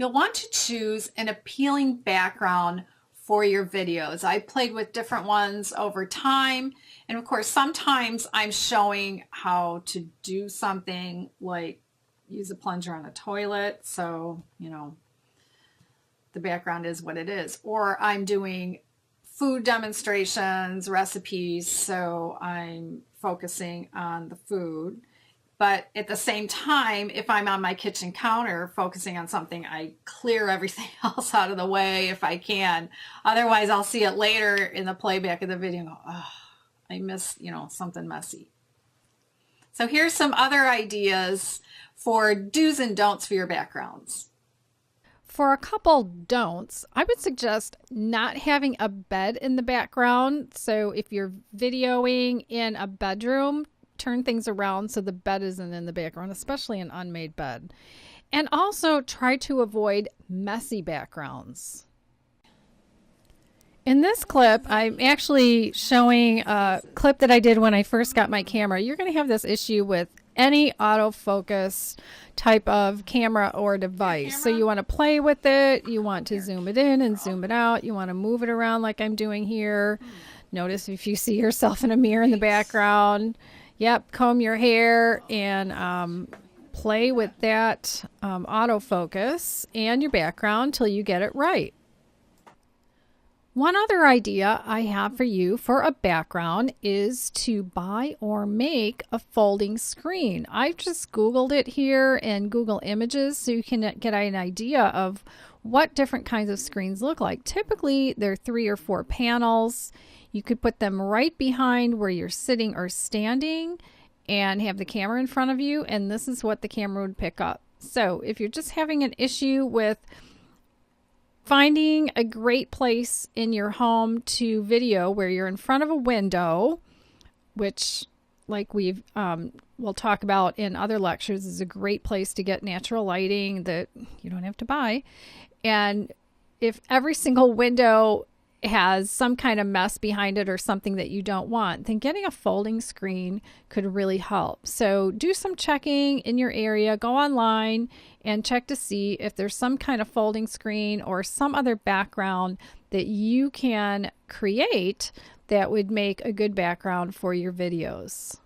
You'll want to choose an appealing background for your videos. I played with different ones over time. And of course, sometimes I'm showing how to do something like use a plunger on the toilet. So, the background is what it is. Or I'm doing food demonstrations, recipes. So I'm focusing on the food. But at the same time, if I'm on my kitchen counter focusing on something, I clear everything else out of the way if I can. Otherwise, I'll see it later in the playback of the video and go, oh, I missed, something messy. So here's some other ideas for do's and don'ts for your backgrounds. For a couple don'ts, I would suggest not having a bed in the background. So if you're videoing in a bedroom, turn things around so the bed isn't in the background, especially an unmade bed. And also try to avoid messy backgrounds. In this clip, I'm actually showing a clip that I did when I first got my camera. You're going to have this issue with any autofocus type of camera or device. So you want to play with it. You want to zoom it in and zoom it out. You want to move it around like I'm doing here. Notice if you see yourself in a mirror in the background. Yep, comb your hair and play with that autofocus and your background till you get it right. One other idea I have for you for a background is to buy or make a folding screen. I've just Googled it here in Google Images so you can get an idea of what different kinds of screens look like. Typically, they're 3 or 4 panels. You could put them right behind where you're sitting or standing and have the camera in front of you, and this is what the camera would pick up. So if you're just having an issue with finding a great place in your home to video where you're in front of a window, which like we'll talk about in other lectures is a great place to get natural lighting that you don't have to buy. And if every single window has some kind of mess behind it or something that you don't want, then getting a folding screen could really help. So do some checking in your area, go online and check to see if there's some kind of folding screen or some other background that you can create that would make a good background for your videos.